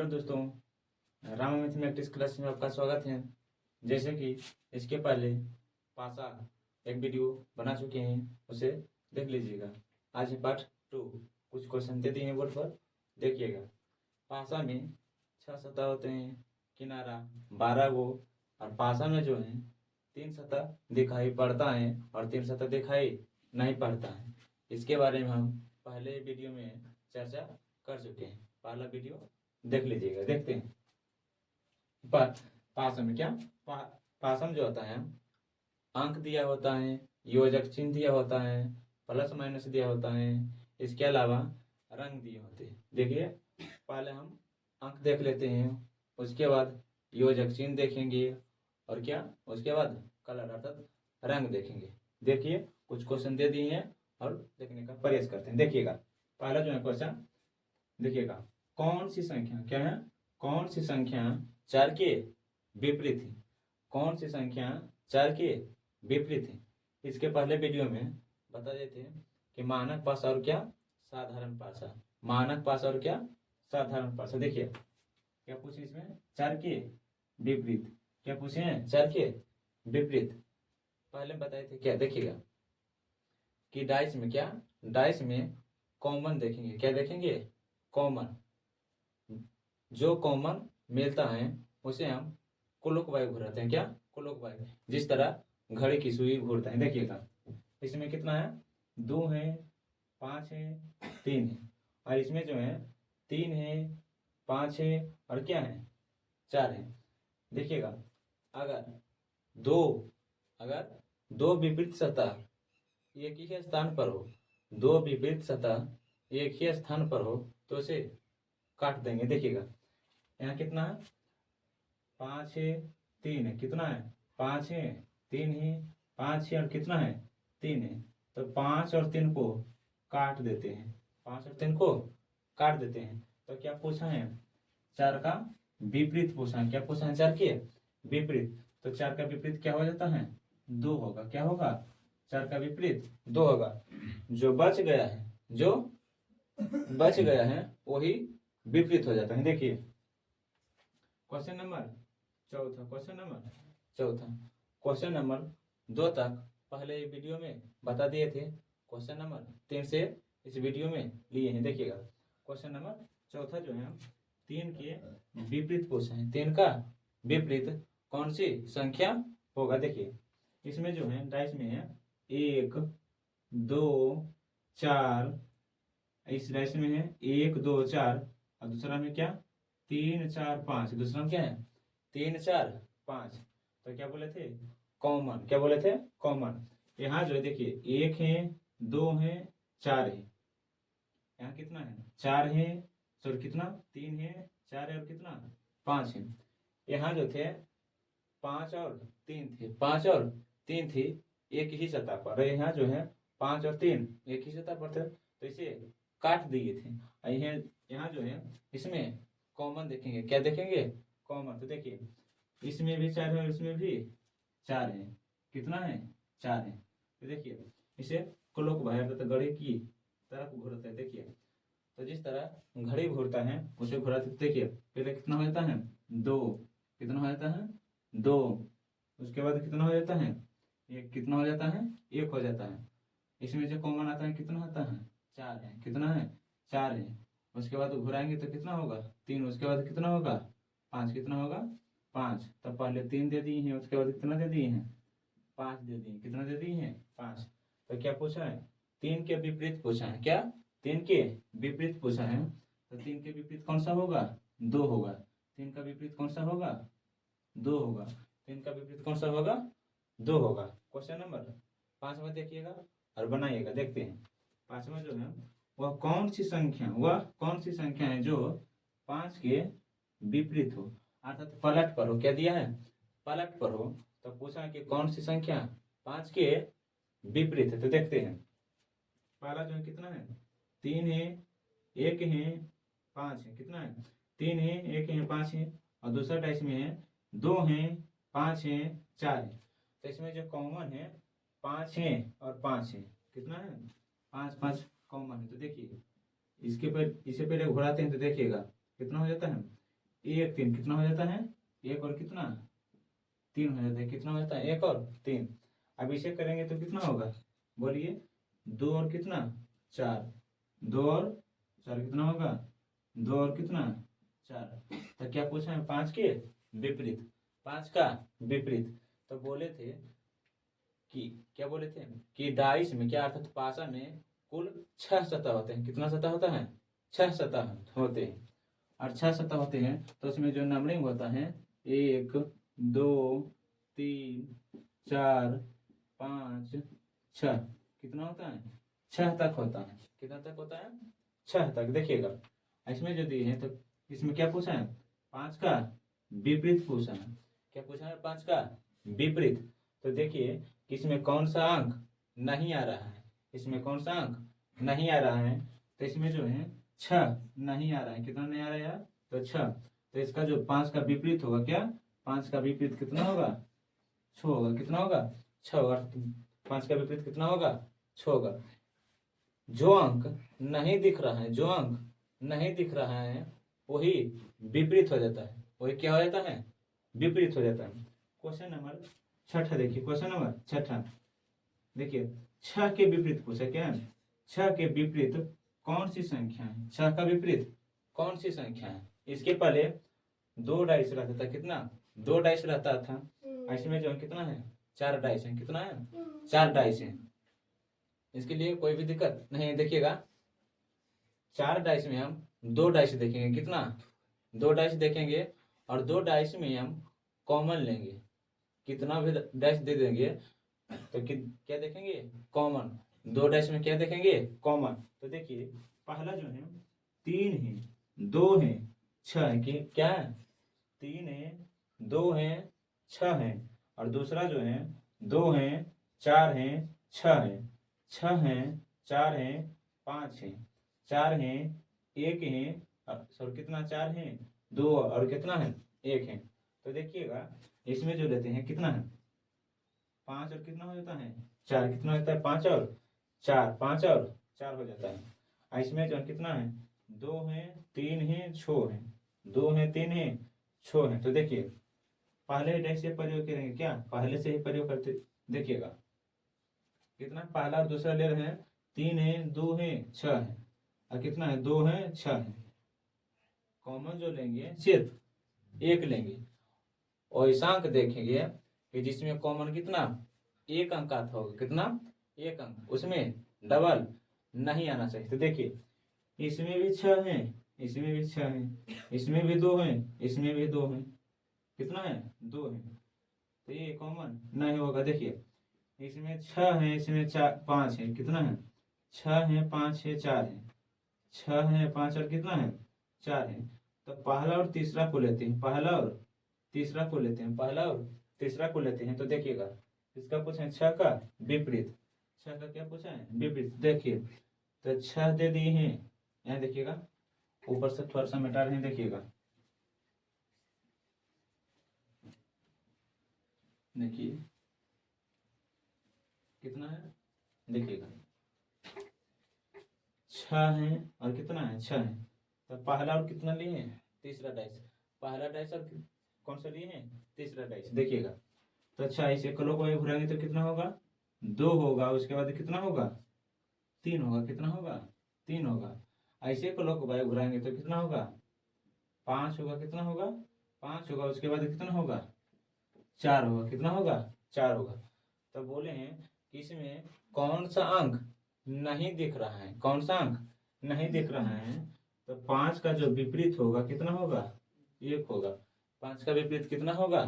Hello दोस्तों, Rama mathematics class में आपका स्वागत है। जैसे कि इसके पहले पासा एक वीडियो बना चुके हैं, उसे देख लीजिएगा। आज है पार्ट 2। कुछ क्वेश्चन दे दिए हैं बोर्ड पर, देखिएगा। पासा में 6 सतह होते हैं, किनारा 12 गो, और पासा में जो है 3 सतह दिखाई पड़ता है और 3 सतह दिखाई नहीं पड़ता है। इसके बारे में हम पहले वीडियो में चर्चा कर चुके हैं। पहला वीडियो देख लीजिएगा। देखते हैं पासम क्या पासम जो होता है, अंक दिया होता है, योजक चिन्ह दिया होता है, प्लस माइनस दिया होता है, इसके अलावा रंग दिए होते हैं। देखिए, पहले हम अंक देख लेते हैं, उसके बाद योजक चिन्ह देखेंगे, और क्या उसके बाद कलर अर्थात रंग देखेंगे। देखिए, कुछ क्वेश्चन दे दिए हैं और देखने का प्रयास करते हैं। देखिएगा, पहला जो है क्वेश्चन देखिएगा, कौन सी संख्या क्या है, कौन सी संख्या 4 के विपरीत है, कौन सी संख्या 4 के विपरीत है। इसके पहले वीडियो में बता देते हैं कि मानक पासा और क्या साधारण पासा, मानक पासा और क्या साधारण पासा। देखिए क्या पूछे इसमें, 4 के विपरीत, क्या पूछे हैं 4 के विपरीत। पहले बताए थे क्या, देखिएगा कि डाइस में क्या, डाइस में कॉमन देखेंगे, क्या देखेंगे कॉमन, जो कॉमन मिलता है उसे हम क्लॉकवाइज घुराते हैं। क्या क्लॉकवाइज, जिस तरह घड़ी की सुई घूरता है। देखिएगा, इसमें कितना है, 2 है, 5 है, 3 है, और इसमें जो है 3 है, 5 है, और क्या है 4 है। देखिएगा, अगर दो विपरीत सतह एक ही स्थान पर हो, दो विपरीत सतह एक ही स्थान पर हो तो उसे काट देंगे। देखिएगा, यहाँ कितना है, 5 है, 3 है, कितना है 5 है, 3 है, 5 है, और कितना है 3 है। तो 5 और 3 को काट देते हैं, 5 और 3 को काट देते हैं। तो क्या पूछा है, 4 का विपरीत पूछा है। क्या पूछा है, 4 के विपरीत। तो 4 का विपरीत क्या हो जाता है, 2 होगा। क्या होगा, 4 का विपरीत 2 होगा। जो बच गया है, जो बच गया है वही विपरीत हो जाता है। देखिए क्वेश्चन नंबर चौथा, क्वेश्चन नंबर चौथा, क्वेश्चन नंबर 2 तक पहले वीडियो में बता दिए थे, क्वेश्चन नंबर 3 से इस वीडियो में लिए हैं। देखिएगा, क्वेश्चन नंबर चौथा जो है 3 के विपरीत पूछा है, 3 का विपरीत कौन सी संख्या होगा। देखिए, इसमें जो है डाइस में है 1 2 4, इस डाइस में है 1 2 4, और दूसरा में क्या 3 4 5, दूसरा में क्या है 3 4 5। तो क्या बोले थे कॉमन, क्या बोले थे कॉमन। यहाँ जो है देखिए 1 है, 2 है, 4 है, यहाँ कितना है 4 है, सॉरी कितना 3 है, 4 है, और कितना 5 है। यहाँ जो थे 5 और 3 थे, 5 और 3 थी एक ही सतह पर, यहाँ जो है 5 और 3 एक ही सतह पर थे, तो इसे काट दिए थे। यहाँ जो है इसमें कॉमन देखेंगे, क्या देखेंगे कॉमन। तो देखिए, इसमें भी 4 है और इसमें भी 4 है, कितना है 4 है। तो देखिए, इसे क्लॉकवाइज तो घड़ी की तरफ घूरते हैं। देखिए, तो जिस तरह घड़ी घूरता है उसे घुराते, देखिए पहले कितना हो जाता है 2, कितना हो जाता है 2, उसके बाद कितना हो जाता है 1, कितना हो जाता है 1 हो जाता है। इसमें जो कॉमन आता है कितना आता है 4 है, कितना है 4 है। उसके बाद घुराएंगे तो कितना होगा 3, उसके बाद कितना होगा 5, कितना होगा 5। तब पहले 3 दे दिए हैं, उसके बाद कितना दे दिए हैं 5 दे दिए, कितना दे दिए हैं 5। तो क्या पूछा है 3 के विपरीत पूछा है, क्या 3 के विपरीत पूछा है। तो 3 के विपरीत कौन सा होगा 2 होगा, 3 का विपरीत कौन सा होगा 2 होगा, 3 का विपरीत कौन सा होगा 2 होगा। क्वेश्चन नंबर 5 में देखिएगा और बनाइएगा। देखते हैं 5वां जो है वह कौन सी संख्या, वह कौन सी संख्या है जो 5 के विपरीत हो, अर्थात पलट पर हो। क्या दिया है पलट पर हो। तो पूछा कि कौन सी संख्या 5 के विपरीत है। तो देखते हैं, पहला जो है कितना है 3 है, 1 है, 5 है, कितना है 3 है, 1 है, 5 है, और दूसरा डाइस में है 2 है, 5 है, 4 है। तो इसमें जो कॉमन है 5 है और 5 है, कितना है 5 कॉमन है। तो देखिए, इसे पहले घुराते हैं तो देखिएगा कितना हो जाता है एक 3 कितना हो जाता है, एक और कितना 3 हो जाता है, कितना हो जाता है, एक और 3। अब इसे करेंगे तो कितना होगा, बोलिए, 2 और कितना 4, 2 और 4 कितना होगा, 2 और कितना 4। तो क्या पूछा है, 5 के विपरीत, 5 का विपरीत। तो बोले थे कि क्या बोले थे कि डाइस में क्या अर्थात पासा में कुल 6 सतह होते हैं। कितना सतह होता है, 6 सतह होते हैं। और 6 सतह होते हैं तो उसमें जो नंबरिंग होता है 1 2 3 4 5 6, कितना होता है, 6 तक होता है। कितना तक होता है, 6 तक। देखिएगा इसमें जो दिए हैं तो इसमें क्या पूछा है, 5 का विपरीत पूछा है। क्या पूछा है, 5 का विपरीत। तो देखिए कि इसमें कौन सा अंक नहीं आ रहा है, इसमें कौन सा अंक नहीं आ रहा है। तो इसमें जो है 6 नहीं आ रहा है। कितना नहीं आ रहा है यार, तो 6। तो इसका जो 5 का विपरीत होगा, क्या 5 का विपरीत कितना होगा, 6 होगा। कितना होगा, 6 होगा। 5 का विपरीत कितना होगा, 6 होगा। जो अंक नहीं दिख रहा है, जो अंक नहीं दिख रहा है वही विपरीत हो जाता है, वही क्या हो जाता है, विपरीत हो जाता है। क्वेश्चन नंबर 6 देखिए, क्वेश्चन नंबर 6 देखिए, 6 के विपरीत पूछा क्या है, 6 के विपरीत कौन सी संख्या है, 6 का विपरीत कौन सी संख्या है। इसके पहले 2 डाइस रहता था, कितना 2 डाइस रहता था। इसमें जो है कितना है, 4 डाइस है। कितना है, 4 डाइस है। इसके लिए कोई भी दिक्कत नहीं। देखिएगा 4 डाइस में हम 2 डाइस देखेंगे, कितना 2 डाइस देखेंगे, और 2 डाइस में हम कॉमन लेंगे। कितना भी डाइस दे देंगे तो क्या देखेंगे, कॉमन। 2 डाइस में क्या देखेंगे, कॉमन। तो देखिए पहला जो है 3 है, 2 है, 6 है। कि क्या है, 3 है, 2 है, 6 है। और दूसरा जो है 2 है, 4 है, 6 है, 6 है, 4 है, 5 है, 4 है, 1 है, और कितना 4 है, 2 और कितना है, 1 है। तो देखिएगा इसमें जो लेते हैं कितना है, 5 और कितना हो जाता है, 4। कितना होता है, 5 और 4, 5 और 4 हो जाता है। और इसमें जो कितना है, 2 है, 3 है, 6 है, 2 है, 3 है, 6 है। तो देखिए पहले डैश से प्रयोग करेंगे, क्या पहले से ही प्रयोग करते। देखिएगा कितना, पहला और दूसरा ले रहे हैं, 3 है, 2 है, 6 है, और कितना है, 2 है, 6 है। कॉमन जो लेंगे सिर्फ 1 लेंगे, और ऐसा अंक देखेंगे कि जिसमें कॉमन कितना, 1 अंक आता होगा। कितना, 1 अंक, उसमें डबल नहीं आना चाहिए। तो देखिए इसमें भी 6 है, इसमें भी 6 है, इसमें भी 2 है, इसमें भी 2 है। कितना है, 2 है। तो ये कॉमन नहीं होगा। देखिए इसमें 6 है, इसमें 5 है। कितना है, 6 है, 5 है, 4 है, 6 है, 5 और कितना है, 4 है। तो पहला और तीसरा को लेते हैं, पहला और तीसरा को लेते हैं, पहला और तीसरा को लेते हैं। तो देखिएगा इसका पूछा है 6 का विपरीत, 6 का क्या पूछा है, विपरीत। देखिए तो 6 दे दिए हैं, यहाँ देखिएगा ऊपर से थोड़ा सा मिटा रहे हैं। देखिएगा देखिए कितना है, देखिएगा 6 है और कितना है, 6 है। तो पहला और कितना लिए हैं, तीसरा डाइस। पहला डाइस और कौन सा लिए हैं, तीसरा डाइस। देखिएगा तो अच्छा, इसे क्लॉकवाइज घुराएंगे तो कितना होगा, 2 होगा। उसके बाद कितना होगा, 3 होगा। कितना होगा, 3 होगा। ऐसे क्लॉकवाइज घुराएंगे तो कितना होगा, 5 होगा। कितना होगा, 5 होगा। उसके बाद कितना होगा, 4 होगा। कितना होगा, 4 होगा। तो बोले हैं कि इसमें कौन सा अंक नहीं दिख रहा है, कौन सा अंक नहीं दिख रहा है। तो 5 का जो विपरीत होगा कितना होगा, 1 होगा। 5 का विपरीत कितना होगा,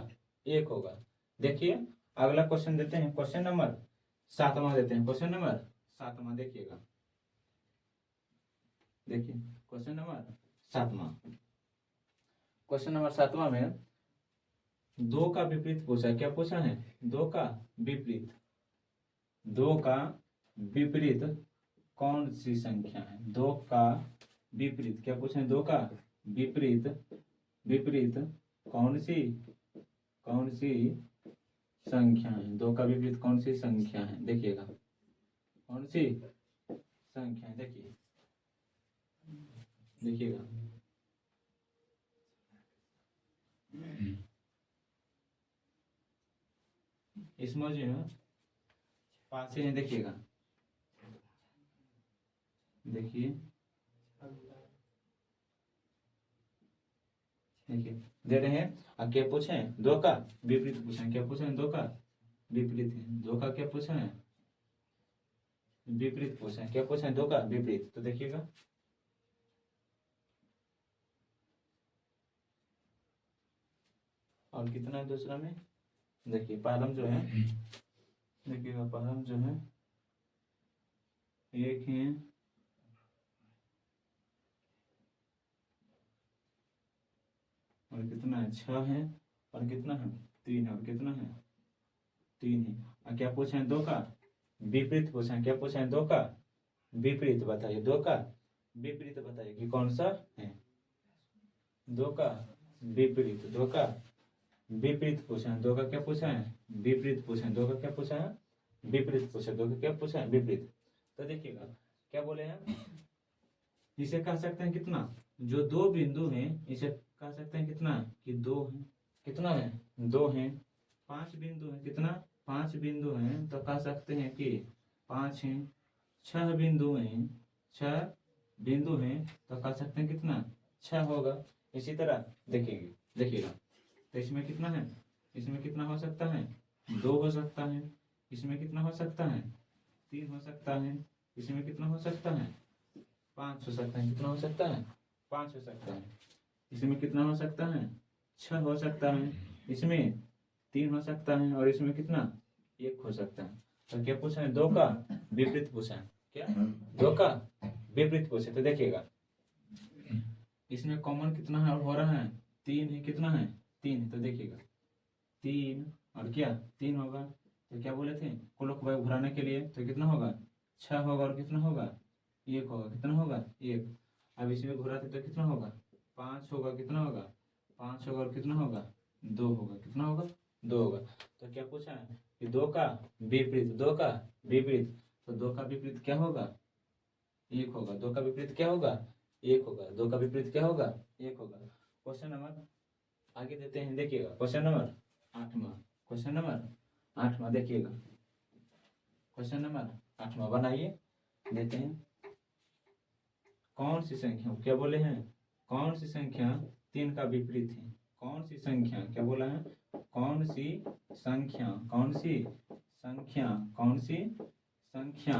1 होगा। देखिए अगला क्वेश्चन देते हैं, क्वेश्चन नंबर 7वां देते हैं, क्वेश्चन नंबर 7वां। देखिएगा देखिए क्वेश्चन नंबर 7वां, क्वेश्चन नंबर 7वां में 2 का विपरीत पूछा है। क्या पूछा है, 2 का विपरीत। 2 का विपरीत कौन सी संख्या है, 2 का विपरीत क्या पूछे, 2 का विपरीत, विपरीत कौन सी संख्या है, 2 का विपरीत कौन सी संख्या है। देखिएगा कौन सी संख्या है, देखिए देखिएगा इसमें जो है पासे हैं, देखिएगा, देखिए देखिए दे रहे हैं। अब क्या पूछे हैं? दो का विपरीत पूछे हैं। क्या पूछे हैं? दो का विपरीत है। दो का क्या पूछे हैं? विपरीत पूछे हैं। क्या पूछे हैं? दो का विपरीत। तो देखिएगा, और कितना है दूसरा में? देखिए पालम जो है, देखिएगा पालम जो है एक है, और कितना है? 6 है, और कितना है? 3 है, और कितना है? 3 है। और क्या पूछे हैं? दो का विपरीत पूछे हैं। क्या पूछे हैं? दो का विपरीत बताइए। दो का विपरीत बताइए कि कौन सा है? दो का विपरीत। दो का विपरीत पूछे हैं। दो का क्या पूछा है? विपरीत पूछे हैं। दो का क्या पूछा है? विपरीत पूछा। दो का क्या पूछा है? विपरीत। तो देखिएगा क्या बोले हैं, इसे कह सकते हैं कितना? जो दो बिंदु हैं इसे कह सकते हैं कितना? कि दो है। कितना है? दो है। 5 बिंदु है, कितना? 5 बिंदु हैं, तो कह सकते हैं कि 5 है। 6 बिंदु हैं, 6 बिंदु हैं, तो कह सकते हैं कितना? 6 होगा। इसी तरह देखिएगा, देखिएगा तो इसमें कितना है? इसमें कितना हो सकता है? 2 हो सकता है। इसमें कितना हो सकता है? 3 हो सकता है। इसमें कितना हो सकता है? 5 हो सकता है। कितना हो सकता है? 5 हो सकता है। इसमें कितना हो सकता है? 6 हो सकता है। इसमें 3 हो सकता है, और इसमें कितना? 1 हो सकता है। तो क्या पूछा है? दो का विपरीत पूछा है। क्या? दो का विपरीत पूछे। तो देखिएगा इसमें कॉमन कितना है हो रहा है? 3 है। कितना है? 3 है। तो देखिएगा 3 और क्या? 3 होगा। तो क्या बोले थे? क्लॉकवाइज घुराने के लिए तो कितना होगा? 6 होगा, और कितना होगा? 1 होगा। कितना होगा? 1। अब इसमें घुराते तो कितना होगा? 5 होगा। कितना होगा? 5 होगा, और कितना होगा? 2 होगा। कितना होगा? 2 होगा। तो क्या पूछा है कि दो का विपरीत। दो का विपरीत, तो दो का विपरीत क्या होगा? 1 होगा। दो का विपरीत क्या होगा? 1 होगा। दो का विपरीत क्या होगा? 1 होगा। क्वेश्चन नंबर आगे देते हैं, देखिएगा क्वेश्चन नंबर 8वां। क्वेश्चन नंबर 8वां देखिएगा, क्वेश्चन नंबर 8वां बनाइए। देते हैं कौन सी संख्या, क्या बोले हैं? कौन सी संख्या 3 का विपरीत है? कौन सी संख्या, क्या बोला है? कौन सी संख्या, कौन सी संख्या, कौन सी संख्या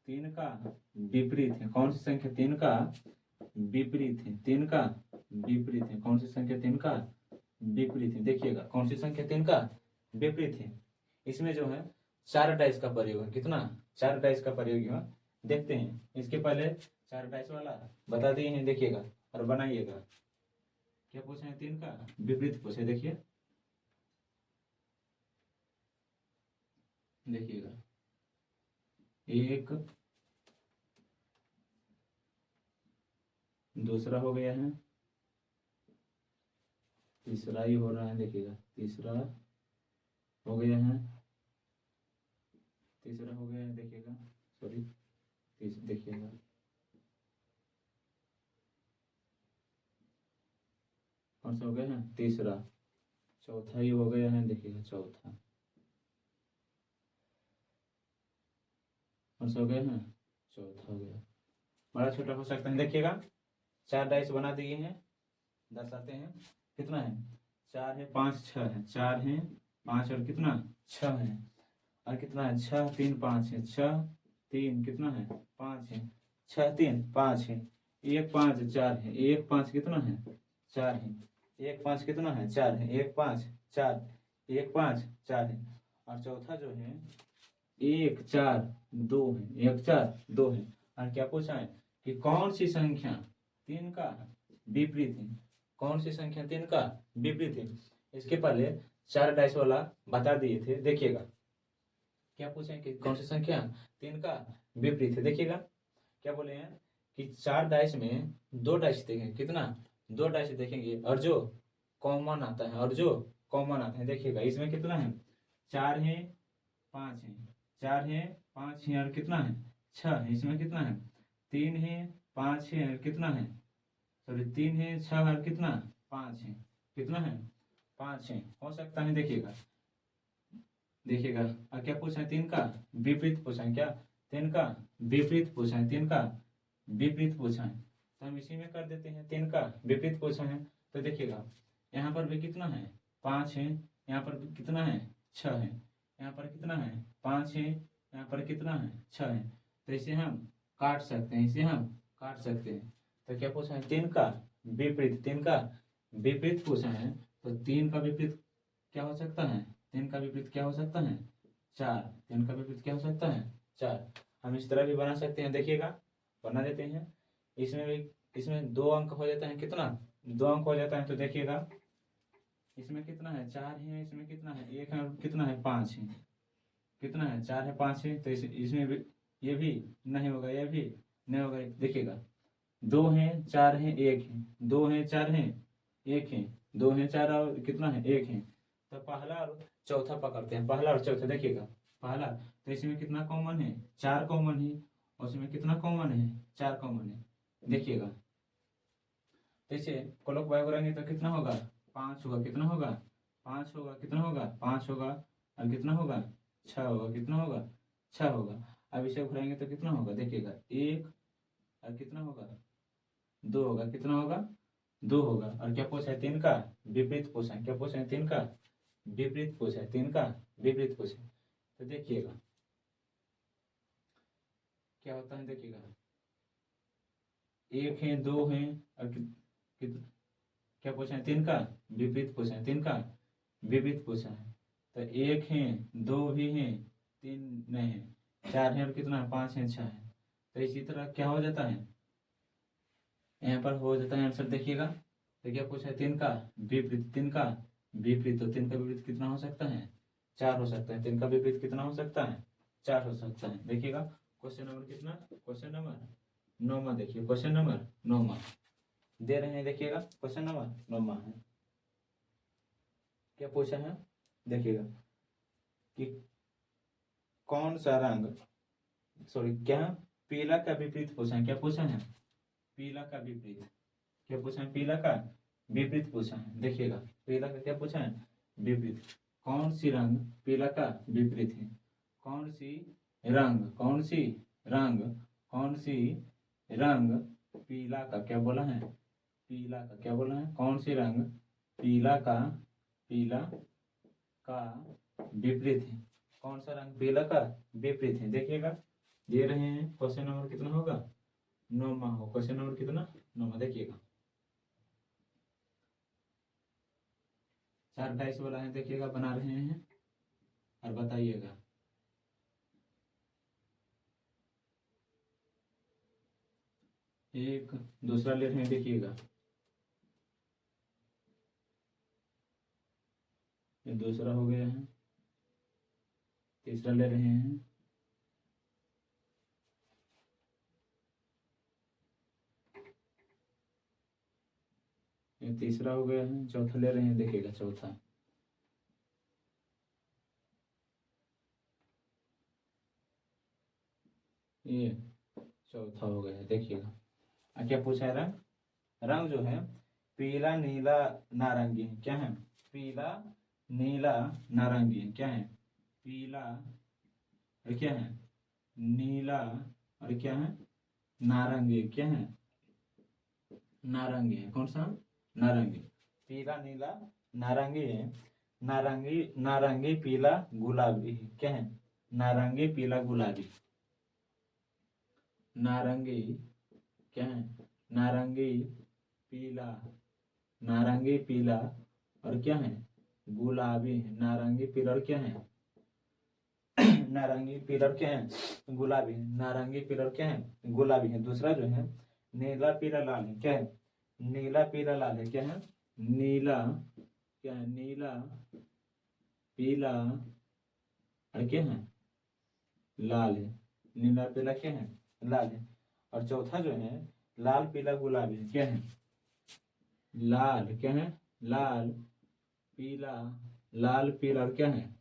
3 का विपरीत है? कौन सी संख्या 3 का विपरीत है? 3 का विपरीत है। कौन सी संख्या 3 का विपरीत है? देखिएगा कौन सी संख्या 3 का विपरीत है। इसमें जो है 4 डाइस का प्रयोग है। कितना? 4 डाइस का प्रयोग है। देखते हैं, इसके पहले 4 डाइस वाला बता दिए हैं, देखिएगा और बनाइएगा। क्या पूछे हैं? 3 का विपरीत पूछे। देखिए, देखिएगा 1, दूसरा हो गया है, तीसरा ही हो रहा है। देखिएगा तीसरा हो गया है, तीसरा हो गया है। देखिएगा सॉरी, देखिएगा कौन सा हो गया है? तीसरा। चौथा ही हो गया है। देखिएगा चौथा कौन सा हो गया है? चौथा हो गया। बड़ा छोटा हो सकता है। देखिएगा 4 डाइस बना दिए हैं, दर्शाते हैं। कितना है? 4 है, 5, 6 है। 4 है, 5, और कितना? 6 है। और कितना है? 6, 3, 5 है। 6, 3 कितना है? 5 है। 6, 3, 5 है। 1, 5, 4 है। 1, 5 कितना है? 4 है। 1, 5 कितना है? 4 है। 1, 5, 4, 1, 5, 4 है। और चौथा जो है 1, 4, 2 है। 1, 4, 2 है। और क्या पूछा है कि कौन सी संख्या 3 का विपरीत है? कौन सी संख्या 3 का विपरीत है? इसके पहले 4 डाइस वाला बता दिए थे। देखिएगा क्या पूछे कि कौन सी संख्या 3 का विपरीत है। देखिएगा क्या बोले हैं कि 4 डाइस में 2 डाइस देखेंगे। कितना? 2 डाइस देखेंगे, और जो कॉमन आता है, और जो कॉमन आता है। देखिएगा इसमें कितना है? 4 है, 5 है। 4 है, 5 है, और कितना है? 6 है। इसमें कितना है? 3 है, 5 है, और कितना है? सॉरी 3 है, 6 है, और कितना? 5 है। कितना है 5 है, हो सकता है देखिएगा देखिएगा। और क्या पूछा है 3 का विपरीत पूछा है, क्या 3 का विपरीत पूछा है, 3 का विपरीत पूछा है, तो हम इसी में कर देते हैं। 3 का विपरीत पूछा है तो देखिएगा यहाँ पर भी कितना है 5 है, यहाँ पर भी कितना है 6 है, यहाँ पर कितना है 5 है, यहाँ पर कितना है 6 है, तो इसे हम काट सकते हैं, इसे हम काट सकते हैं। तो क्या पूछा है 3 का विपरीत, 3 का विपरीत पूछा है, तो 3 का विपरीत क्या हो सकता है, 3 का विपरीत क्या हो सकता है 4, 3 का विपरीत क्या हो सकता है 4। हम इस तरह भी बना सकते हैं, देखिएगा बना देते हैं। इसमें भी इसमें 2 अंक हो जाता है, कितना 2 अंक हो जाता है, तो देखिएगा इसमें कितना है 4 है, इसमें कितना है 1 है, और कितना है 5 है, कितना है 4 है 5 है, तो इसमें भी ये भी नहीं होगा, ये भी नहीं होगा। देखिएगा 2 है 4 है 1 है, 2 है 4 है 1 है, 2 है 4 और कितना है 1 है, तो पहला और चौथा पकड़ते हैं, पहला और चौथा। देखिएगा पहला तो इसमें कितना कॉमन है 4 कॉमन है, और इसमें कितना कॉमन है 4 कॉमन है। देखिएगा तो इसे क्लॉकवाइज करेंगे तो कितना होगा 5 होगा, कितना होगा 5 होगा, कितना होगा 5 होगा, और कितना होगा 6 होगा, कितना होगा 6 होगा। अब इसे घुराएंगे तो कितना होगा, देखिएगा 1 और कितना होगा 2 होगा, कितना होगा 2 होगा। और क्या पूछा है 3 का विपरीत पूछा है, क्या पूछा है 3 का विपरीत पूछा है, 3 का विपरीत पूछा है। तो देखिएगा क्या होता है, देखिएगा 1 है 2 है और क्या पूछा है 3 का विपरीत पूछा है, 3 का विपरीत पूछा है। तो 1 है 2 भी है 3 नहीं है, 4 है और कितना है 5 है 6 है। तो इसी तरह क्या हो जाता है यहाँ पर हो जाता है आंसर। देखिएगा तो क्या पूछा है 3 का विपरीत, 3 का विपरीत, तो 3 का विपरीत कितना हो सकता है 4 हो सकता है, 3 का विपरीत कितना हो सकता है 4 हो सकता है। देखिएगा क्वेश्चन नंबर कितना, क्वेश्चन नंबर 9 देखिए, क्वेश्चन नंबर 9 दे रहे हैं, देखिएगा क्वेश्चन नंबर 9 है। क्या पूछा है देखिएगा कि कौन सा रंग, सॉरी क्या पीला का विपरीत पूछा है, क्या पूछा है पीला का विपरीत, क्या पूछा है पीला का विपरीत पूछा है। देखिएगा पीला का क्या पूछा है विपरीत, कौन सी रंग पीला का विपरीत है, कौन सी रंग, कौन सी रंग, कौन सी रंग पीला का क्या बोला है, पीला का क्या बोला है, कौन सी रंग पीला का विपरीत है, कौन सा रंग पीला का विपरीत है। देखिएगा दे रहे हैं क्वेश्चन नंबर कितना होगा 9 हो, क्वेश्चन नंबर कितना 9। देखिएगा 4 डाइस वाला है, देखिएगा बना रहे हैं और बताइएगा। एक दूसरा ले रहे हैं, देखिएगा ये दूसरा हो गया है, तीसरा ले रहे हैं, ये तीसरा हो गया है, चौथा ले रहे हैं, देखिएगा चौथा, ये चौथा हो गया है। देखिएगा क्या पूछा है रंग, रंग जो है पीला नीला नारंगी है, क्या है पीला नीला नारंगी है, क्या है पीला और क्या है नीला और क्या है नारंगी, क्या है नारंगी है, कौन सा नारंगी, पीला नीला नारंगी है, नारंगी नारंगी पीला गुलाबी है, क्या है नारंगी पीला गुलाबी, नारंगी क्या है नारंगी पीला, नारंगी पीला और क्या है गुलाबी है, नारंगी पीला और क्या है नारंगी पीला और क्या है गुलाबी, नारंगी पीला और क्या है गुलाबी है। दूसरा जो है नीला पीला लाल है, क्या है नीला पीला लाल है, क्या है नीला, क्या है नीला पीला और क्या है लाल है, नीला पीला क्या है लाल है। और चौथा जो है लाल पीला गुलाबी है, क्या है लाल, क्या है लाल पीला, लाल पीला और क्या है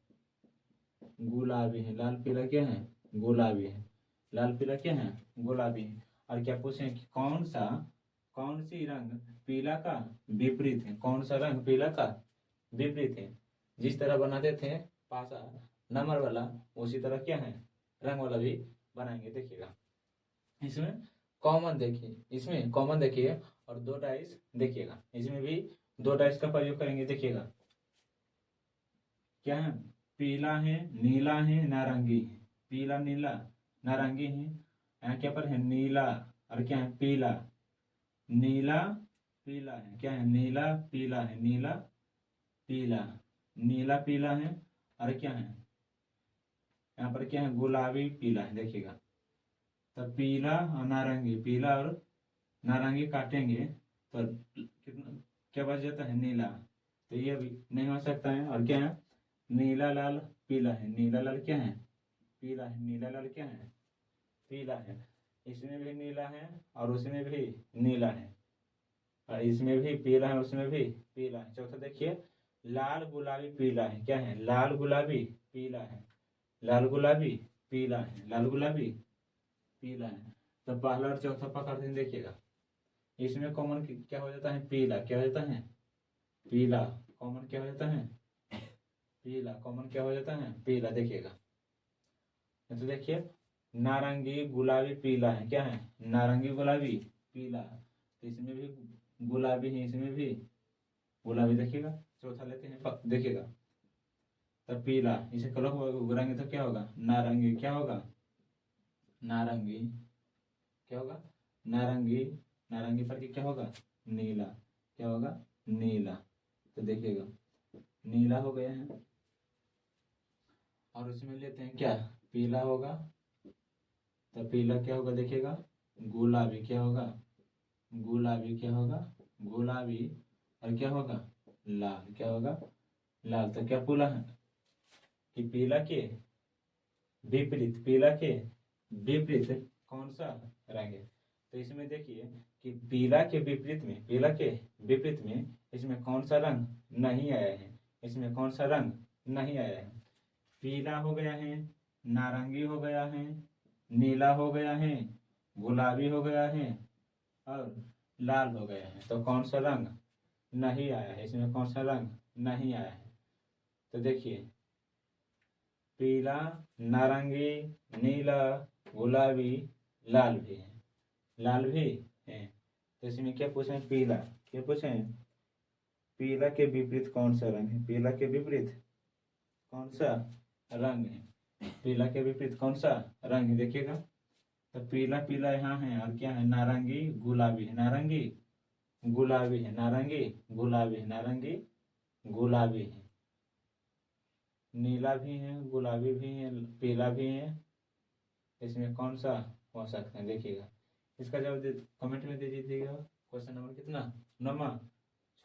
गुलाबी है, लाल पीला क्या है गुलाबी है, लाल पीला क्या है गुलाबी है। और क्या पूछे कि कौन सी रंग पीला का विपरीत है। कौन सा रंग पीला का विपरीत है। जिस तरह बनाते थे पासा नंबर वाला, उसी तरह क्या है रंग वाला भी बनाएंगे। देखिएगा इसमें कॉमन देखिए, इसमें कॉमन देखिए और दो डाइस देखिएगा, इसमें भी दो डाइस का प्रयोग करेंगे। देखिएगा क्या है, पीला है, नीला है, नारंगी है। पीला नीला नारंगी है, यहाँ क्या पर है नीला, और क्या है पीला, नीला पीला है। क्या है नीला पीला है, नीला पीला, नीला पीला है। और क्या है यहाँ पर क्या है गुलाबी पीला है। देखिएगा तो पीला और नारंगी, पीला और नारंगी काटेंगे तो कितना क्या बच जाता है नीला। तो ये भी नहीं हो सकता है। और क्या है नीला लाल पीला है, नीला लाल क्या है पीला है, नीला लाल क्या है पीला है। इसमें भी नीला है और उसमें भी नीला है, और इसमें भी पीला है उसमें भी पीला है। चौथा देखिए लाल गुलाबी पीला है। क्या है लाल गुलाबी पीला है, लाल गुलाबी पीला है, लाल गुलाबी पीला है। तो पहला और चौथा पकड़ते हैं। देखिएगा इसमें कॉमन क्या हो जाता है पीला, क्या हो जाता है पीला, कॉमन क्या हो जाता है पीला, कॉमन क्या हो जाता है पीला। देखिएगा तो देखिए नारंगी गुलाबी पीला है। क्या है नारंगी गुलाबी पीला, तो इसमें भी गुलाबी है, इसमें भी गुलाबी। देखिएगा चौथा लेते हैं देखिएगा तो पीला, इसे कलर घुराएंगे तो क्या होगा नारंगी, क्या होगा नारंगी, क्या होगा नारंगी, नारंगी पर क्या होगा नीला, क्या होगा नीला। तो देखिएगा नीला हो गया है। और उसमें लेते हैं क्या पीला होगा, तो पीला क्या होगा देखिएगा गुलाबी, क्या होगा गुलाबी, क्या होगा गुलाबी। और क्या होगा लाल, क्या होगा लाल। तो क्या बोला है कि पीला के विपरीत, पीला के विपरीत कौन सा रंग है। तो इसमें देखिए कि पीला के विपरीत में, पीला के विपरीत में इसमें कौन सा रंग नहीं आया है, इसमें कौन सा रंग नहीं आया है। पीला हो गया है, नारंगी हो गया है, नीला हो गया है, गुलाबी हो गया है और लाल हो गया है। तो कौन सा रंग नहीं आया है, इसमें कौन सा रंग नहीं आया है। तो देखिए पीला, नारंगी, नीला, गुलाबी, लाल भी है, लाल भी है। तो इसमें क्या पूछे पीला, क्या पूछे पीला के विपरीत कौन सा रंग है, पीला के विपरीत कौन सा रंग है, पीला के विपरीत कौन सा रंग है। देखिएगा तो पीला पीला यहाँ है, और क्या है नारंगी गुलाबी है, नारंगी गुलाबी है, नारंगी गुलाबी है, नारंगी गुलाबी है, नीला भी है, गुलाबी भी है, पीला भी है। इसमें कौन सा हो सकता है देखिएगा। इसका जवाब कमेंट में दे दीजिएगा। क्वेश्चन नंबर कितना 9वां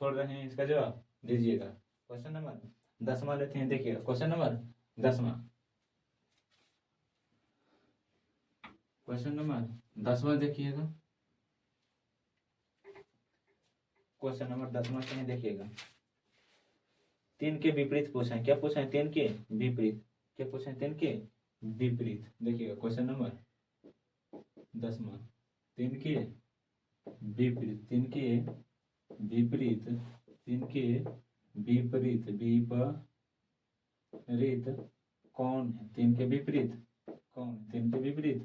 छोड़ रहे हैं, इसका जवाब दीजिएगा। क्वेश्चन नंबर 10वां लेते हैं। देखिएगा क्वेश्चन नंबर 10वां, क्वेश्चन नंबर 10वां देखिएगा। क्वेश्चन नंबर 10वां क्या है देखिएगा। तीन के विपरीत पूछा है, क्या पूछा है तीन के विपरीत, क्या पूछा है तीन के विपरीत। देखिएगा क्वेश्चन नंबर 10वां तीन के विपरीत, तीन के विपरीत, तीन के विपरीत, विपरीत कौन है, तीन के विपरीत कौन है, तीन के विपरीत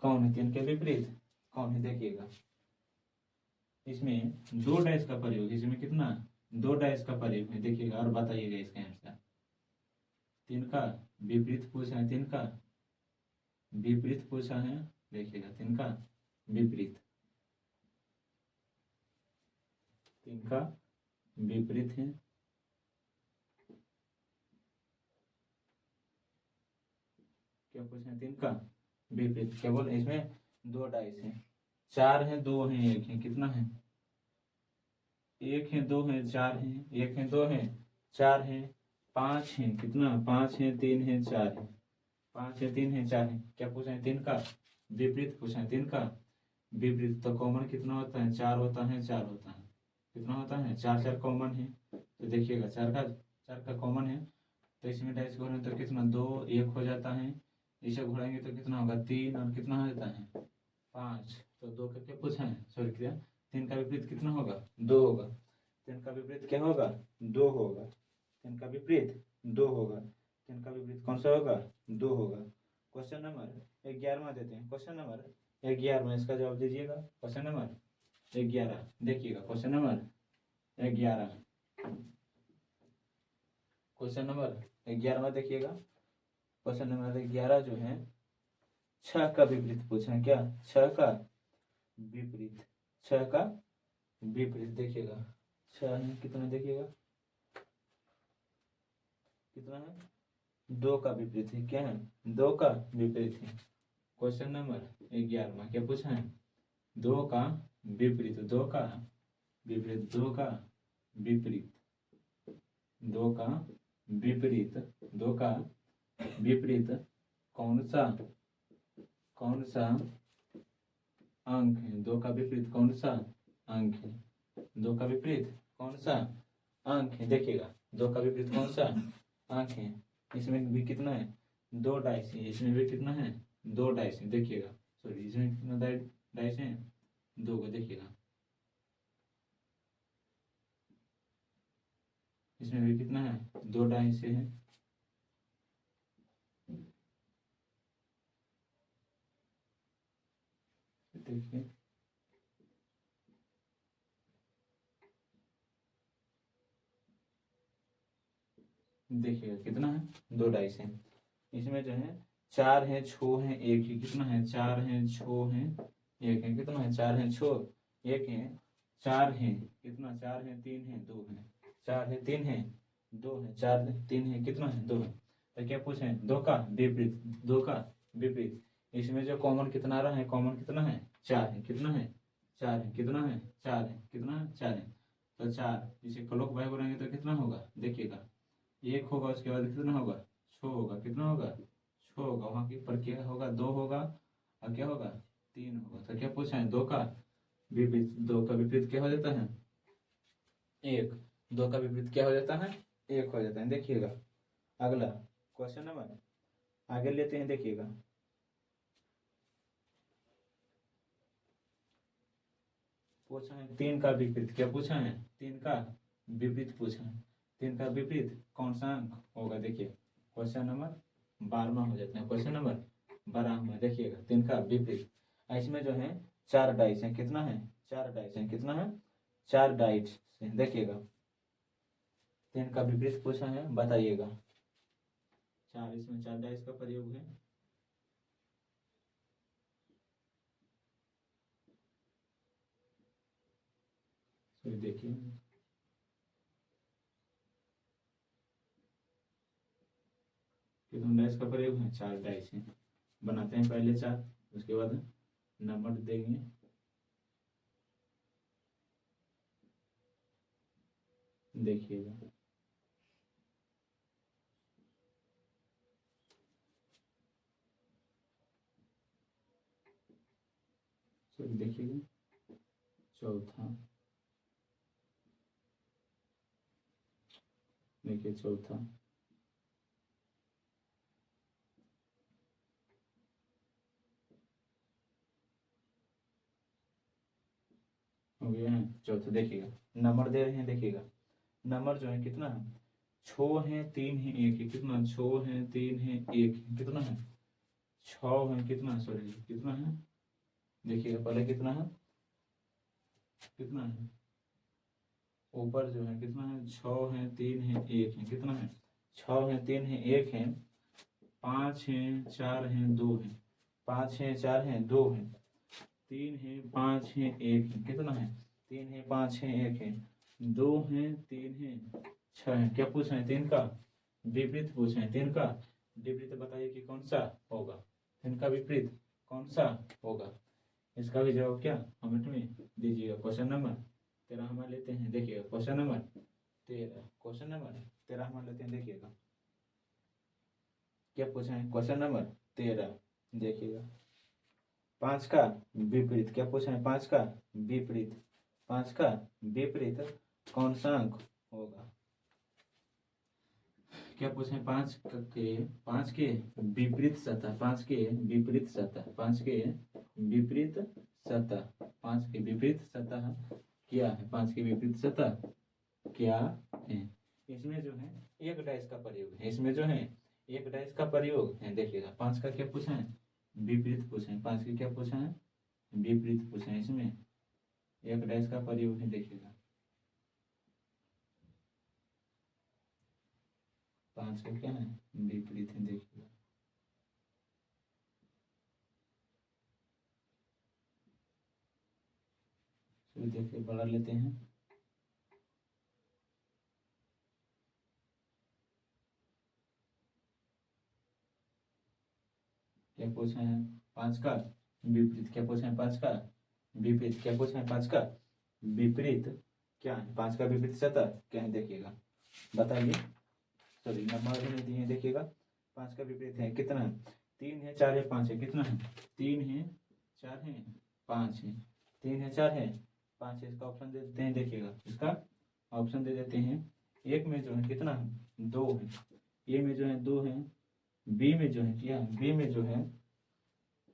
कौन है, तीन के विपरीत कौन है। देखिएगा इसमें दो डैश का प्रयोग, इसमें कितना दो डैश का प्रयोग है। देखिएगा और बताइएगा इसका आंसर। तीन का विपरीत पूछा है, तीन का विपरीत पूछा है। देखिएगा तीन का विपरीत, तीन का विपरीत है। क्या पूछा है तीन का विपरीत, केवल इसमें दो डाइस है, चार है दो है एक है, कितना है एक है दो है चार है, एक है दो है चार है, पांच है, कितना पांच है तीन है चार है, पांच है तीन है चार है। क्या पूछा है तीन का विपरीत पूछा है, तीन का विपरीत। तो कॉमन कितना होता है चार होता है, चार होता है, कितना होता है चार, चार कॉमन है। तो देखिएगा चार का कॉमन है। तो इसमें डाइस घोड़ें तो कितना दो एक हो जाता है, इसे घोड़ेंगे तो कितना होगा तीन, और कितना हो जाता है पाँच। तो दो का क्या पूछा है सॉरी क्या तीन का विपरीत कितना होगा? 2 होगा। तीन का विपरीत क्या होगा? 2 होगा। तीन का विपरीत 2 होगा। तीन का विपरीत कौन सा होगा? 2 होगा। क्वेश्चन नंबर 11 देते हैं। क्वेश्चन नंबर 11, इसका जवाब दीजिएगा। क्वेश्चन नंबर 11 देखिएगा। क्वेश्चन नंबर 11, क्वेश्चन नंबर 11 देखिएगा। क्वेश्चन नंबर 11 जो है 6 का विपरीत पूछा है। क्या? 6 का विपरीत। 6 का विपरीत देखिएगा। 6 है कितना? देखिएगा कितना है? 2 का विपरीत है। क्या है? 2 का विपरीत है। क्वेश्चन नंबर 11 क्या पूछा है? 2 का विपरीत। 2 का विपरीत। 2 का विपरीत। 2 का विपरीत। 2 का विपरीत कौन सा अंक है? 2 का विपरीत कौन सा अंक है? 2 का विपरीत कौन सा अंक है? देखिएगा 2 का विपरीत कौन सा अंक है? इसमें भी कितना है? 2 डाइस है। इसमें भी कितना है? 2 डाइस है। देखिएगा सॉरी, इसमें कितना डाइस है? 2 को देखिएगा। इसमें भी कितना है? 2 डाइस है। देखिए देखिएगा कितना है? 2 डाइस है। इसमें जो है 4 है, 6 है, 1 है। कितना है? 4 है, 6 है, 1 है। कितना है? 4 है, 6, 1 है। 4 है कितना? 4 है, 3 है, 2 है। 4 है, 3 है, 2 है। 4 है, 3 है, कितना है? 2 है। तो क्या पूछे? 2 का विपरीत। 2 का विपरीत। इसमें जो कॉमन कितना रहा है? कॉमन कितना है? 4 है। कितना है? 4 है। कितना है? 4 है। कितना है? 4 है। तो 4 इसे क्लॉक वाइज बनाएंगे तो कितना होगा? देखिएगा 1 होगा, उसके बाद कितना होगा? 6 होगा। कितना होगा? 6 होगा। वहाँ की पर क्या होगा? 2 होगा और क्या होगा? 3 होगा। तो क्या पूछा है? 2 का विपरीत। 2 का विपरीत क्या हो जाता है? 1। 2 का विपरीत क्या हो जाता है? 1 हो जाता है। देखिएगा अगला क्वेश्चन नंबर आगे लेते हैं। देखिएगा पूछा है 3 का विपरीत। क्या पूछा है? 3 का विपरीत पूछा है। 3 का विपरीत कौन सा अंक होगा? देखिए क्वेश्चन नंबर 12 हो जाता है। क्वेश्चन नंबर 12 में देखिएगा 3 का विपरीत। इसमें जो है 4 डाइस है। कितना है? 4 डाइस है। कितना है? 4 डाइस है। देखिएगा 3 का विपरीत पूछा है, बताइएगा। 4, इसमें 4 डाइस का प्रयोग है। देखिए कितने डाइस का प्रयोग है? 4 डाइस है। बनाते हैं पहले 4, उसके बाद नंबर देंगे। देखिएगा देखिएगा चौथा। देखिए चौथा हो गया है। चौथा देखिएगा नंबर दे रहे हैं। देखिएगा नंबर जो है कितना है? 6 है, 3 है, 1 है। कितना? 6 है, 3 है, 1 है। कितना है? 6 है। कितना? सॉरी कितना है? देखिएगा पहले कितना है? कितना है? ऊपर जो है कितना है? 6 है, 3 है, 1 है। कितना है? 6 है, 3 है, 1 है। 5 है, 4 है, 2 है। 5 है, 4 है, 2 है। 3 है, 5 है, 1 है। कितना है? 3 है, 5 है, 1 है। 2 है, 3 है, 6 है। क्या पूछा है? 3 का विपरीत पूछा है। 3 का विपरीत बताइए कि कौन सा होगा? 3 का विपरीत कौन सा होगा? इसका भी जवाब क्या कमेंट में दीजिएगा। क्वेश्चन नंबर 13 हम लेते हैं। देखिएगा क्वेश्चन नंबर 13। क्वेश्चन नंबर 13 हम लेते हैं। देखिएगा क्या पूछा है? क्वेश्चन नंबर 13 देखिएगा 5 का विपरीत। क्या पूछा है? 5 का विपरीत। 5 का विपरीत कौन सा अंक होगा? क्या पूछे? 5 के विपरीत सतह। 5 के विपरीत सतह। 5 के विपरीत सतह, 5 के विपरीत सतह क्या है, 5 के विपरीत सतह क्या है। इसमें जो है एक डैश का प्रयोग है, इसमें जो है एक डैश का प्रयोग है। देखिएगा 5 का क्या पूछा है, विपरीत पूछा है। 5 के क्या पूछा है, विपरीत पूछा है। इसमें एक डैश का प्रयोग है। देखिएगा 5 का क्या है, विपरीत है। देखिएगा देखिए बढ़ा लेते हैं। क्या पूछा है, 5 का विपरीत। क्या पूछा है, 5 का विपरीत। क्या पूछा है, 5 का विपरीत क्या है, 5 का विपरीत सतह क्या है। देखिएगा बताइए, सॉरी नंबर भी नहीं दिए। देखिएगा 5 का विपरीत है कितना है, 3 है, 4 है, 5 है। कितना है, 3 है, 4 है, 5 है। 3 है, 4 है, 5 है। इसका ऑप्शन दे देते हैं। देखिएगा इसका ऑप्शन दे देते हैं। एक में जो है कितना है, 2 है। ए में जो है 2 है। बी में जो है क्या है, बी में जो है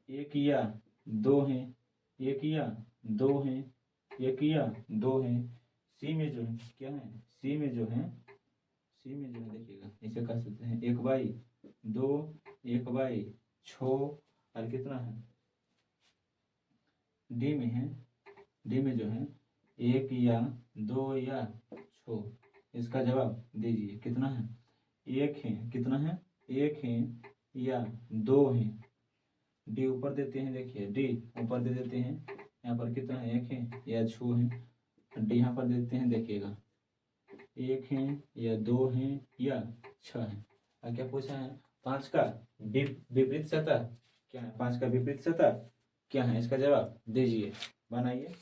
1 या 2 है। 1 या 2 है, 1 या 2 है। सी में जो है क्या है, सी में जो है, सी में जो है देखिएगा इसे कह सकते हैं 1/2, 1/6। और कितना है, डी में है, डी में जो है 1 या 2 या 6। इसका जवाब दीजिए कितना है, 1 है। कितना है, 1 है या 2 है। डी ऊपर देते हैं। देखिए डी ऊपर दे देते हैं। यहाँ पर कितना है, 1 है या 6 है। डी यहाँ पर देते हैं। देखिएगा 1 है या 2 है या 6 है। और क्या पूछा है, 5 का विपरीत सतह क्या है, 5 का विपरीत सतह क्या है। इसका जवाब दीजिए, बनाइए।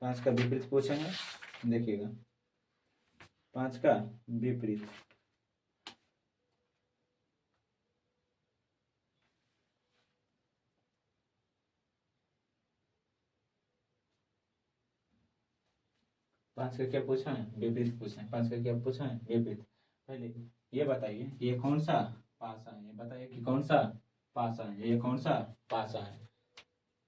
5 का विपरीत पूछे हैं। देखिएगा 5 का विपरीत, पांच का क्या पूछा है, विपरीत पूछा है। 5 का क्या पूछा है, विपरीत। पहले ये बताइए ये कौन सा पासा है, ये बताइए कि कौन सा पासा है, ये कौन सा पासा है।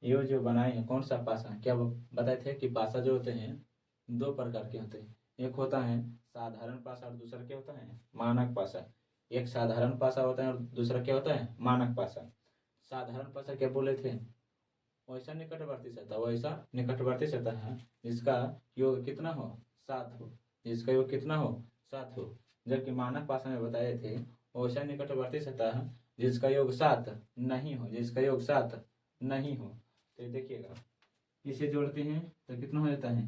ये जो बनाए हैं कौन सा पासा है। क्या बताए थे कि पासा जो होते हैं 2 प्रकार के होते हैं। एक होता है साधारण पासा और दूसरा क्या होता है, मानक पासा। एक साधारण पासा होता है और दूसरा क्या होता है, मानक पासा। साधारण पासा क्या बोले थे, वैसा निकटवर्ती सतह, वैसा निकटवर्ती सतह है जिसका योग कितना हो, 7 हो। जिसका योग कितना हो, 7 हो। जबकि मानक पासा में बताए थे वैसा निकटवर्ती सतह है जिसका योग 7 नहीं हो, जिसका योग 7 नहीं हो। तो देखिएगा इसे जोड़ते हैं तो कितना हो जाता है,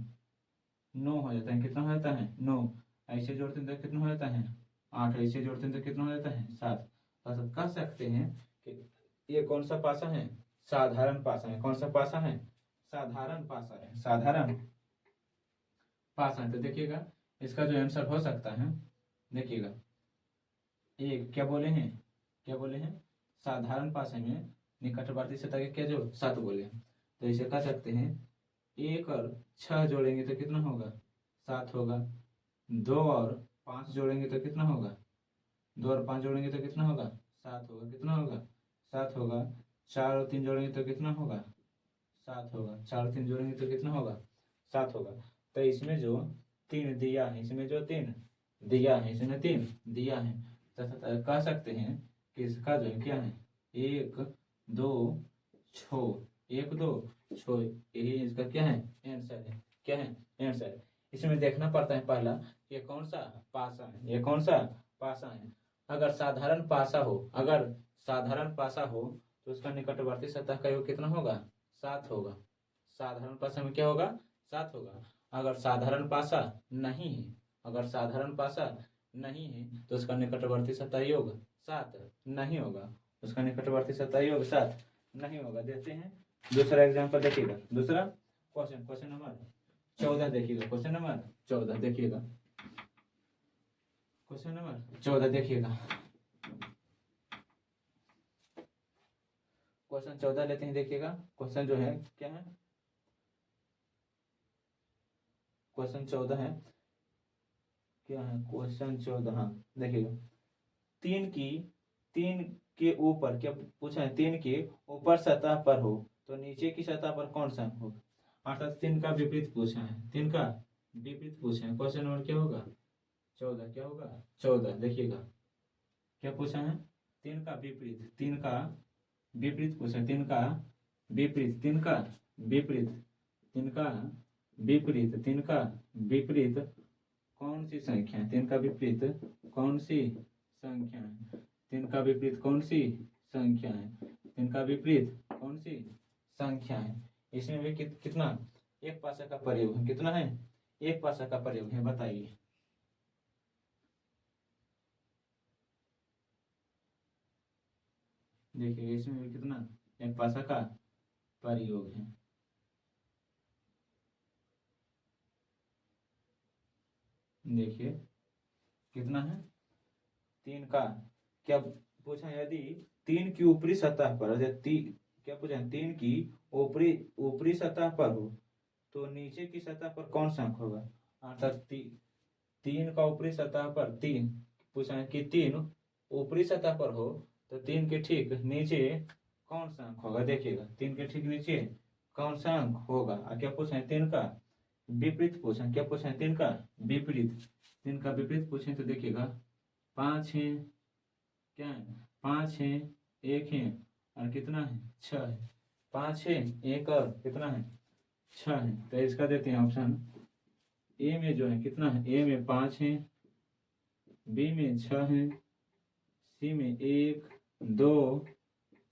9 हो जाता है। कितना हो जाता है, 9। ऐसे जोड़ते हैं तो कितना हो जाता है, 8। ऐसे जोड़ते हैं तो कितना हो जाता है, 7। अर्थात कह सकते हैं कि ये कौन सा पासा है, साधारण पासा है। कौन सा पासा है, साधारण पासा है, साधारण पासा है। तो देखिएगा इसका जो आंसर हो सकता है, देखिएगा एक क्या बोले हैं, क्या बोले हैं, साधारण पासा में निकटवर्ती सतह के क्या जो 7 बोले हैं। तो इसे कह सकते हैं 1 और 6 जोड़ेंगे तो कितना होगा, 7 होगा। 2 और 5 जोड़ेंगे तो कितना होगा, 2 और 5 जोड़ेंगे तो कितना होगा, 7 होगा। कितना होगा, 7 होगा। 4 और 3 जोड़ेंगे तो कितना होगा, 7 होगा। 4 और 3 जोड़ेंगे तो कितना होगा, 7 होगा। तो इसमें जो 3 दिया है, इसमें जो 3 दिया है, इसमें 3 दिया है। तथा कह सकते हैं कि इसका जो है क्या है, 1 2 6, 1 2 6। यही इसका क्या है, आंसर है। क्या है, आंसर है। इसमें देखना पड़ता है पहला ये कौन सा पासा है, ये कौन सा पासा है। अगर साधारण पासा हो, अगर साधारण पासा हो तो उसका निकटवर्ती सतह का योग कितना होगा, 7 होगा। साधारण पासा में क्या होगा, 7 होगा। अगर साधारण पासा नहीं है, अगर साधारण पासा नहीं है तो उसका निकटवर्ती सतह योग 7 नहीं होगा। उसका निकटवर्ती सतह योग 7 नहीं होगा। देते हैं दूसरा एग्जांपल। देखिएगा दूसरा क्वेश्चन, क्वेश्चन नंबर 14 देखिएगा। क्वेश्चन नंबर 14 देखिएगा, क्वेश्चन नंबर 14 देखिएगा। क्वेश्चन 14 लेते हैं। देखिएगा क्वेश्चन जो है क्या है, क्वेश्चन 14 है, क्या है क्वेश्चन 14। हाँ देखिएगा, 3 के ऊपर क्या पूछा है, 3 के ऊपर सतह पर हो तो नीचे की सतह पर कौन सा अंक होगा, अर्थात 3 का विपरीत पूछा है, 3 का विपरीत पूछा है। क्वेश्चन नंबर क्या होगा 14, क्या होगा 14। देखिएगा क्या पूछा है, 3 का विपरीत, 3 का विपरीत पूछा है, 3 का विपरीत, 3 का विपरीत, 3 का विपरीत, 3 का विपरीत कौन सी संख्या है, 3 का विपरीत कौन सी संख्या है, 3 का विपरीत कौन सी संख्या है, 3 का विपरीत कौन सी संख्या है। इसमें भी कितना एक पासा का प्रयोग है, कितना है एक पासा का प्रयोग है, बताइए। देखिए इसमें भी कितना एक पासा का प्रयोग है। देखिए कितना है 3 का, क्या पूछा है, यदि 3 की ऊपरी सतह पर, क्या पूछा है, 3 की ऊपरी ऊपरी सतह पर हो तो नीचे की सतह पर कौन सा अंक होगा, अर्थात 3 का ऊपरी सतह पर, 3 पूछा है कि 3 ऊपरी सतह पर हो तो 3 के ठीक नीचे कौन सा अंक होगा। देखिएगा 3 के ठीक नीचे कौन सा अंक होगा, और क्या पूछा है 3 का विपरीत पूछा, क्या पूछा है 3 का विपरीत, 3 का विपरीत पूछे तो देखिएगा 5 है, क्या है 5 है, 1 है और कितना है 6 है, 5 है 1 और कितना है 6 है। तो इसका देते हैं ऑप्शन ए में जो है कितना है, ए में 5 है, बी में 6 है, सी में 1 2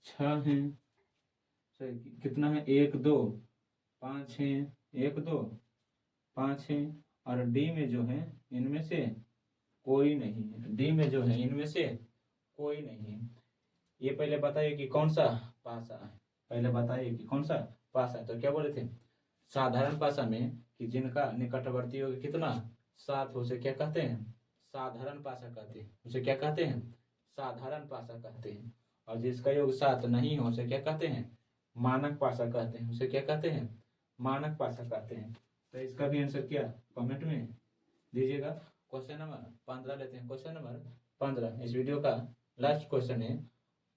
6 है, कितना है 1 2 5 है, 1 2 5 है, और डी में जो है इनमें से कोई नहीं है, डी में जो है इनमें से कोई नहीं है। ये पहले बताइए कि कौन सा पासा है, पहले बताइए कि कौन सा पासा है। तो क्या बोले थे साधारण पासा में कि जिनका निकटवर्ती योग कितना 7 हो उसे क्या कहते हैं साधारण पासा कहते हैं, उसे क्या कहते हैं साधारण पासा कहते हैं। और जिसका योग 7 नहीं हो उसे क्या कहते हैं मानक पासा कहते हैं, उसे क्या कहते हैं मानक पासा कहते हैं। तो इसका भी आंसर क्या कमेंट में दीजिएगा। क्वेश्चन नंबर 15 लेते हैं, क्वेश्चन नंबर 15 इस वीडियो का लास्ट क्वेश्चन है।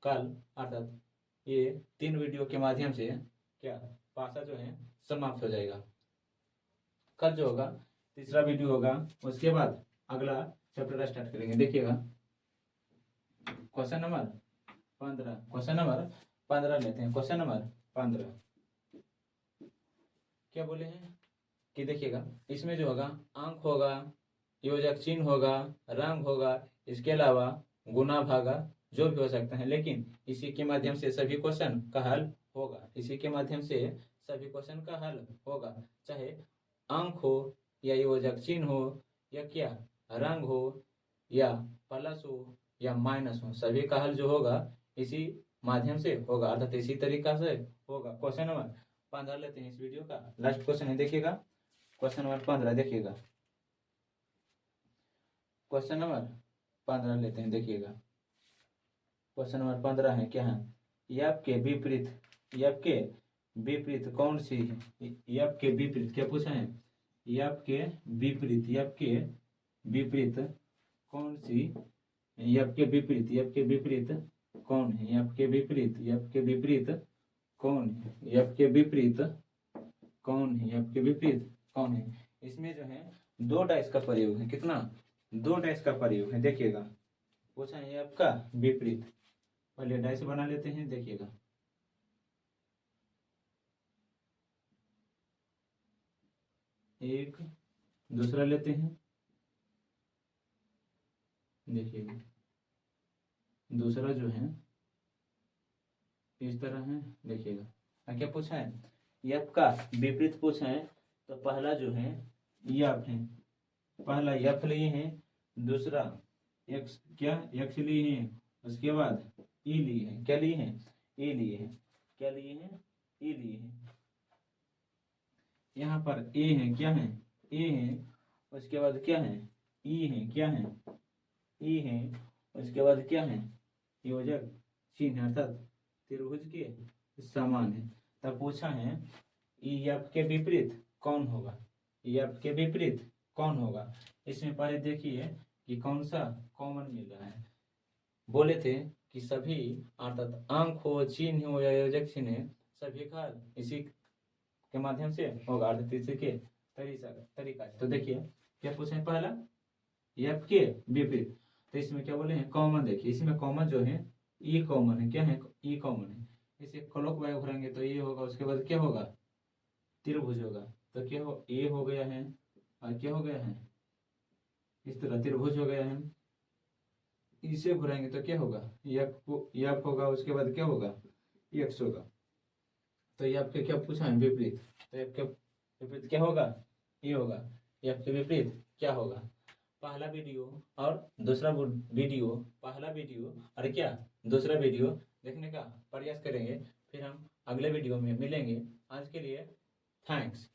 कल अर्थात ये 3 वीडियो के माध्यम से क्या पासा जो है समाप्त हो जाएगा। कल जो होगा तीसरा वीडियो होगा, उसके बाद अगला चैप्टर स्टार्ट करेंगे। देखिएगा क्वेश्चन नंबर 15, क्वेश्चन नंबर 15 लेते हैं, क्वेश्चन नंबर 15 क्या बोले हैं कि देखिएगा इसमें जो होगा अंक होगा, योजक चिन्ह होगा, रंग होगा, इसके अलावा गुना भागा जो भी हो सकता है, लेकिन इसी के माध्यम से सभी क्वेश्चन का हल होगा, इसी के माध्यम से सभी क्वेश्चन का हल होगा, चाहे अंक हो या योजक चिन्ह हो या क्या रंग हो या प्लस हो या माइनस हो, सभी का हल जो होगा इसी माध्यम से होगा, अर्थात इसी तरीका से होगा। क्वेश्चन नंबर 15 लेते हैं, इस वीडियो का लास्ट क्वेश्चन है। देखिएगा क्वेश्चन नंबर 15 देखिएगा, क्वेश्चन नंबर 15 लेते हैं। देखिएगा क्वेश्चन नंबर 15 है क्या है, यफ के विपरीत, यफ के विपरीत कौन सी है, यफ के विपरीत क्या पूछा है, यफ के विपरीत, यफ के विपरीत कौन सी, यफ के विपरीत, यफ के विपरीत कौन है, यफ के विपरीत, यफ के विपरीत कौन है, यफ के विपरीत कौन है, यफ के विपरीत कौन है। इसमें जो है 2 डाइस का प्रयोग है, कितना 2 डाइस का प्रयोग है। देखिएगा पूछा है यफ का विपरीत, पहले डाइस बना लेते हैं। देखिएगा एक दूसरा लेते हैं, देखिएगा दूसरा जो है इस तरह है। देखिएगा क्या पूछा है यफ का विपरीत पूछा है, तो पहला जो है यफ है, पहला यफ लिए हैं, दूसरा एक्स क्या एक्स लिए हैं, उसके बाद ई लिए हैं, क्या लिए हैं ए लिए हैं, क्या लिए हैं ए लिए हैं। यहाँ पर ए है, क्या है ए है, उसके बाद क्या है ई है, क्या है ई है, उसके बाद क्या है योजक चिन्ह अर्थात त्रिभुज के समान है। तब पूछा है एफ के विपरीत कौन होगा, एफ के विपरीत कौन होगा। इसमें पहले देखिए कि कौन सा कॉमन मिल रहा है। बोले थे कि सभी अर्थात अंक हो चिन्ह हो या योजक चिन्ह सभी हल इसी के माध्यम से होगा, अर्थात इसी के तरीका से। तो देखिए क्या पूछे, पहला एफ के विपरीत, तो इसमें क्या बोले हैं कॉमन। देखिए इसमें कॉमन जो है ई कॉमन है, क्या है ई कॉमन है, इसे क्लॉक वाइज घुराएंगे तो ये होगा, उसके बाद क्या होगा त्रिभुज होगा। तो क्या हो ए हो गया है और क्या हो गया है इस तरह त्रिभुज हो गया है। इसे घुराएंगे तो क्या होगा एफ होगा, उसके बाद क्या होगा एक्स होगा। तो ये आपके क्या पूछा है विपरीत, तो एफ के विपरीत क्या होगा ये होगा, एफ के विपरीत क्या होगा। पहला वीडियो और दूसरा वीडियो, पहला वीडियो और क्या दूसरा वीडियो देखने का प्रयास करेंगे, फिर हम अगले वीडियो में मिलेंगे। आज के लिए थैंक्स।